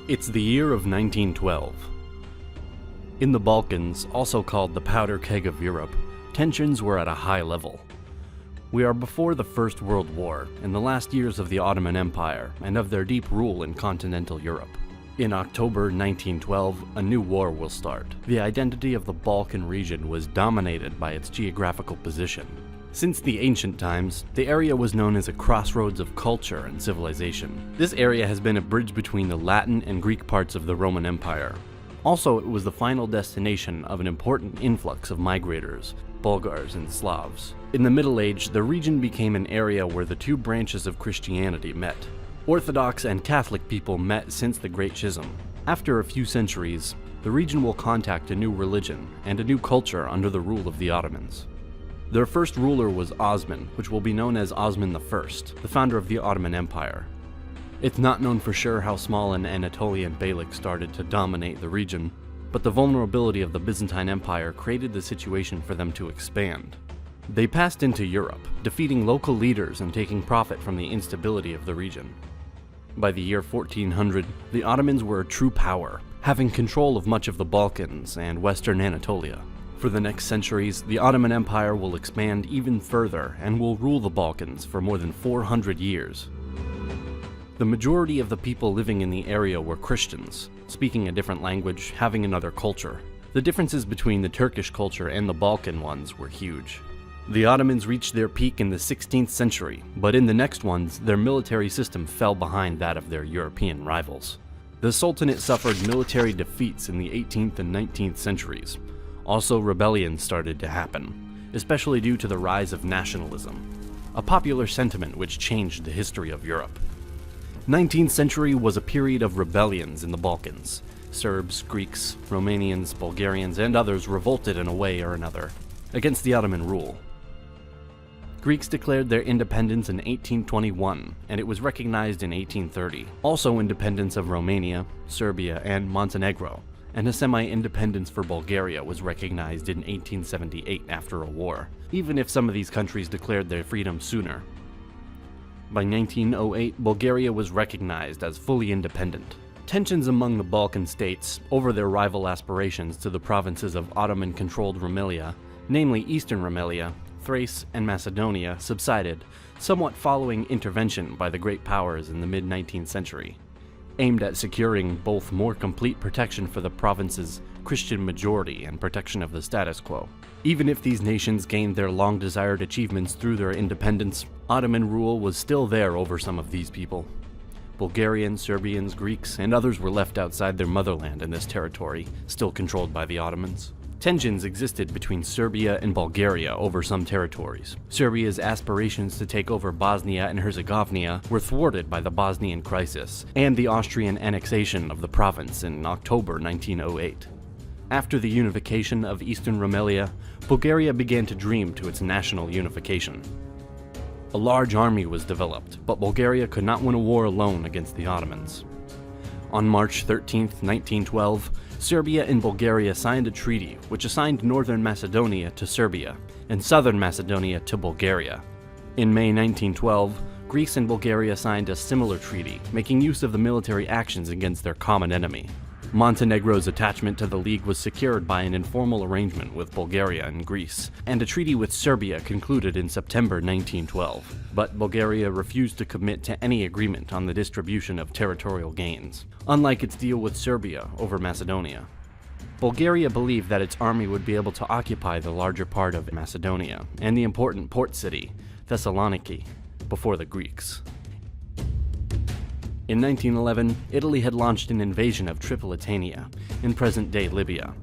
It's the year of 1912. In the Balkans, also called the powder keg of Europe, tensions were at a high level. We are before the First World War, in the last years of the Ottoman Empire, and of their deep rule in continental Europe. In October 1912, a new war will start. The identity of the Balkan region was dominated by its geographical position. Since the ancient times, the area was known as a crossroads of culture and civilization. This area has been a bridge between the Latin and Greek parts of the Roman Empire. Also, it was the final destination of an important influx of migrators, Bulgars and Slavs. In the Middle Age, the region became an area where the two branches of Christianity met. Orthodox and Catholic people met since the Great Schism. After a few centuries, the region will contact a new religion and a new culture under the rule of the Ottomans. Their first ruler was Osman, which will be known as Osman I, the founder of the Ottoman Empire. It's not known for sure how small an Anatolian beylik started to dominate the region, but the vulnerability of the Byzantine Empire created the situation for them to expand. They passed into Europe, defeating local leaders and taking profit from the instability of the region. By the year 1400, the Ottomans were a true power, having control of much of the Balkans and western Anatolia. For the next centuries, the Ottoman Empire will expand even further and will rule the Balkans for more than 400 years. The majority of the people living in the area were Christians, speaking a different language, having another culture. The differences between the Turkish culture and the Balkan ones were huge. The Ottomans reached their peak in the 16th century, but in the next ones, their military system fell behind that of their European rivals. The Sultanate suffered military defeats in the 18th and 19th centuries. Also, rebellions started to happen, especially due to the rise of nationalism, a popular sentiment which changed the history of Europe. 19th century was a period of rebellions in the Balkans. Serbs, Greeks, Romanians, Bulgarians, and others revolted in a way or another against the Ottoman rule. Greeks declared their independence in 1821, and it was recognized in 1830. Also independence of Romania, Serbia, and Montenegro, and a semi-independence for Bulgaria was recognized in 1878 after a war, even if some of these countries declared their freedom sooner. By 1908, Bulgaria was recognized as fully independent. Tensions among the Balkan states over their rival aspirations to the provinces of Ottoman-controlled Rumelia, namely Eastern Rumelia, Thrace, and Macedonia, subsided, somewhat following intervention by the great powers in the mid-19th century, aimed at securing both more complete protection for the province's Christian majority and protection of the status quo. Even if these nations gained their long-desired achievements through their independence, Ottoman rule was still there over some of these people. Bulgarians, Serbians, Greeks, and others were left outside their motherland in this territory, still controlled by the Ottomans. Tensions existed between Serbia and Bulgaria over some territories. Serbia's aspirations to take over Bosnia and Herzegovina were thwarted by the Bosnian crisis and the Austrian annexation of the province in October 1908. After the unification of Eastern Rumelia, Bulgaria began to dream to its national unification. A large army was developed, but Bulgaria could not win a war alone against the Ottomans. On March 13, 1912, Serbia and Bulgaria signed a treaty which assigned Northern Macedonia to Serbia and Southern Macedonia to Bulgaria. In May 1912, Greece and Bulgaria signed a similar treaty, making use of the military actions against their common enemy. Montenegro's attachment to the League was secured by an informal arrangement with Bulgaria and Greece, and a treaty with Serbia concluded in September 1912. But Bulgaria refused to commit to any agreement on the distribution of territorial gains, unlike its deal with Serbia over Macedonia. Bulgaria believed that its army would be able to occupy the larger part of Macedonia and the important port city, Thessaloniki, before the Greeks. In 1911, Italy had launched an invasion of Tripolitania, in present-day Libya.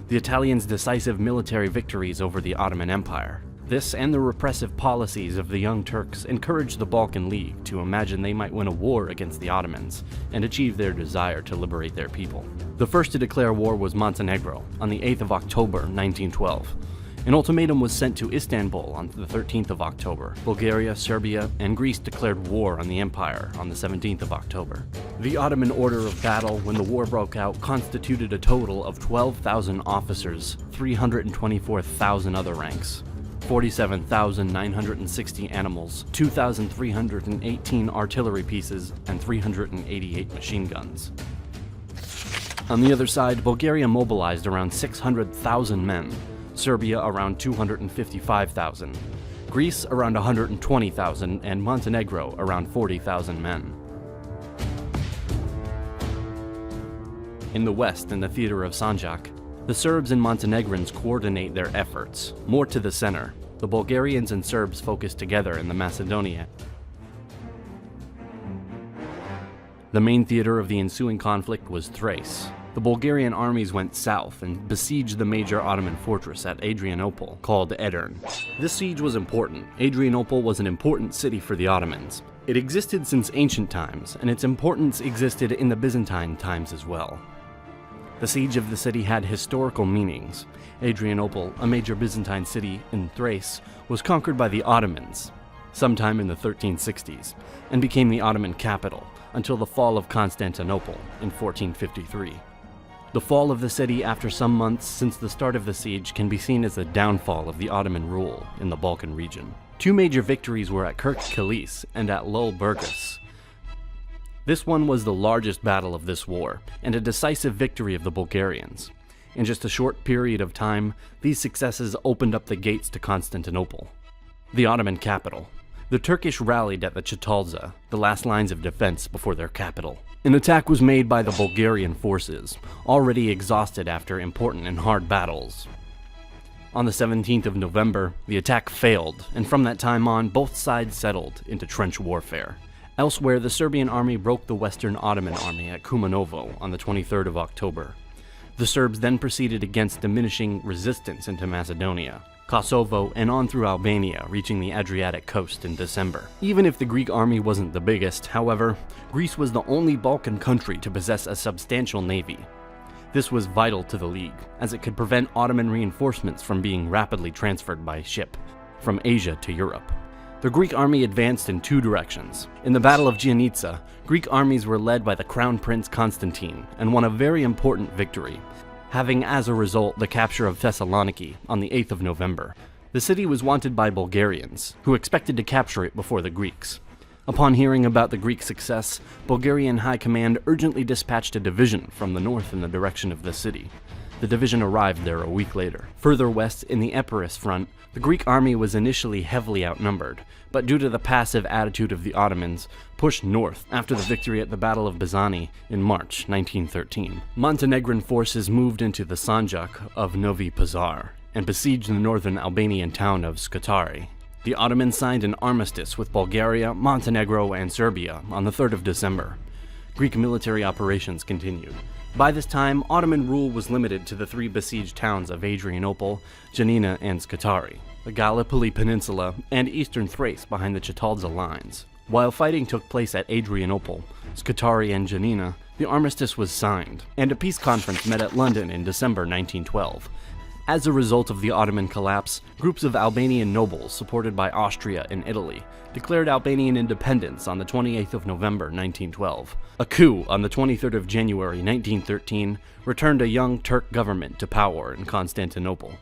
The Italians' decisive military victories over the Ottoman Empire. This and the repressive policies of the Young Turks encouraged the Balkan League to imagine they might win a war against the Ottomans and achieve their desire to liberate their people. The first to declare war was Montenegro on the 8th of October, 1912. An ultimatum was sent to Istanbul on the 13th of October. Bulgaria, Serbia, and Greece declared war on the empire on the 17th of October. The Ottoman order of battle when the war broke out constituted a total of 12,000 officers, 324,000 other ranks, 47,960 animals, 2,318 artillery pieces, and 388 machine guns. On the other side, Bulgaria mobilized around 600,000 men, Serbia around 255,000, Greece around 120,000, and Montenegro around 40,000 men. In the west, in the theater of Sanjak, the Serbs and Montenegrins coordinate their efforts. More to the center, the Bulgarians and Serbs focus together in the Macedonia. The main theater of the ensuing conflict was Thrace. The Bulgarian armies went south and besieged the major Ottoman fortress at Adrianople, called Edirne. This siege was important. Adrianople was an important city for the Ottomans. It existed since ancient times, and its importance existed in the Byzantine times as well. The siege of the city had historical meanings. Adrianople, a major Byzantine city in Thrace, was conquered by the Ottomans sometime in the 1360s, and became the Ottoman capital until the fall of Constantinople in 1453. The fall of the city after some months since the start of the siege can be seen as the downfall of the Ottoman rule in the Balkan region. Two major victories were at Kirk Kilis and at Lul Burgas. This one was the largest battle of this war, and a decisive victory of the Bulgarians. In just a short period of time, these successes opened up the gates to Constantinople, the Ottoman capital. The Turkish rallied at the Çatalca, the last lines of defense before their capital. An attack was made by the Bulgarian forces, already exhausted after important and hard battles. On the 17th of November, the attack failed, and from that time on, both sides settled into trench warfare. Elsewhere, the Serbian army broke the Western Ottoman army at Kumanovo on the 23rd of October. The Serbs then proceeded against diminishing resistance into Macedonia, Kosovo, and on through Albania, reaching the Adriatic coast in December. Even if the Greek army wasn't the biggest, however, Greece was the only Balkan country to possess a substantial navy. This was vital to the League, as it could prevent Ottoman reinforcements from being rapidly transferred by ship from Asia to Europe. The Greek army advanced in two directions. In the Battle of Giannitsa, Greek armies were led by the Crown Prince Constantine and won a very important victory, having as a result the capture of Thessaloniki on the 8th of November. The city was wanted by Bulgarians, who expected to capture it before the Greeks. Upon hearing about the Greek success, Bulgarian High Command urgently dispatched a division from the north in the direction of the city. The division arrived there a week later. Further west, in the Epirus front, the Greek army was initially heavily outnumbered, but due to the passive attitude of the Ottomans, pushed north after the victory at the Battle of Bazani in March 1913. Montenegrin forces moved into the Sanjak of Novi Pazar and besieged the northern Albanian town of Scutari. The Ottomans signed an armistice with Bulgaria, Montenegro, and Serbia on the 3rd of December. Greek military operations continued. By this time, Ottoman rule was limited to the three besieged towns of Adrianople, Janina, and Scutari, the Gallipoli Peninsula, and eastern Thrace behind the Çatalca lines. While fighting took place at Adrianople, Scutari, and Janina, the armistice was signed, and a peace conference met at London in December 1912. As a result of the Ottoman collapse, groups of Albanian nobles, supported by Austria and Italy, declared Albanian independence on the 28th of November 1912. A coup on the 23rd of January 1913 returned a young Turk government to power in Constantinople.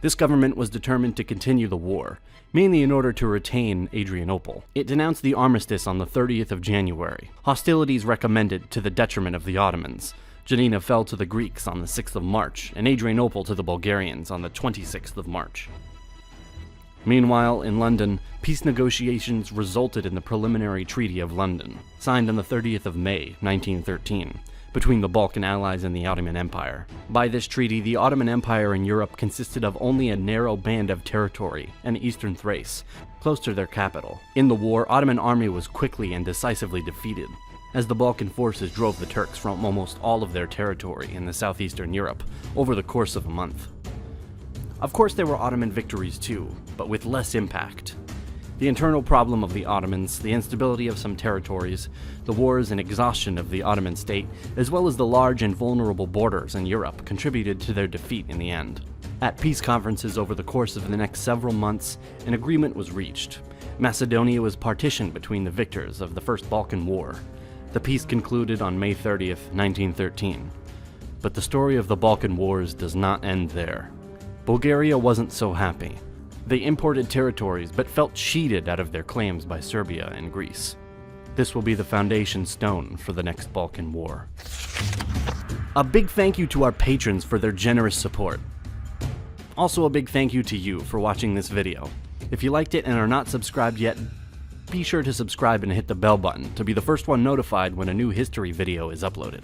This government was determined to continue the war, mainly in order to retain Adrianople. It denounced the armistice on the 30th of January. Hostilities recommended to the detriment of the Ottomans. Janina fell to the Greeks on the 6th of March, and Adrianople to the Bulgarians on the 26th of March. Meanwhile, in London, peace negotiations resulted in the Preliminary Treaty of London, signed on the 30th of May, 1913, between the Balkan allies and the Ottoman Empire. By this treaty, the Ottoman Empire in Europe consisted of only a narrow band of territory in eastern Thrace, close to their capital. In the war, Ottoman army was quickly and decisively defeated, as the Balkan forces drove the Turks from almost all of their territory in the southeastern Europe over the course of a month. Of course, there were Ottoman victories too, but with less impact. The internal problem of the Ottomans, the instability of some territories, the wars and exhaustion of the Ottoman state, as well as the large and vulnerable borders in Europe contributed to their defeat in the end. At peace conferences over the course of the next several months, an agreement was reached. Macedonia was partitioned between the victors of the First Balkan War. The peace concluded on May 30th, 1913. But the story of the Balkan Wars does not end there. Bulgaria wasn't so happy. They imported territories but felt cheated out of their claims by Serbia and Greece. This will be the foundation stone for the next Balkan War. A big thank you to our patrons for their generous support. Also a big thank you to you for watching this video. If you liked it and are not subscribed yet, be sure to subscribe and hit the bell button to be the first one notified when a new history video is uploaded.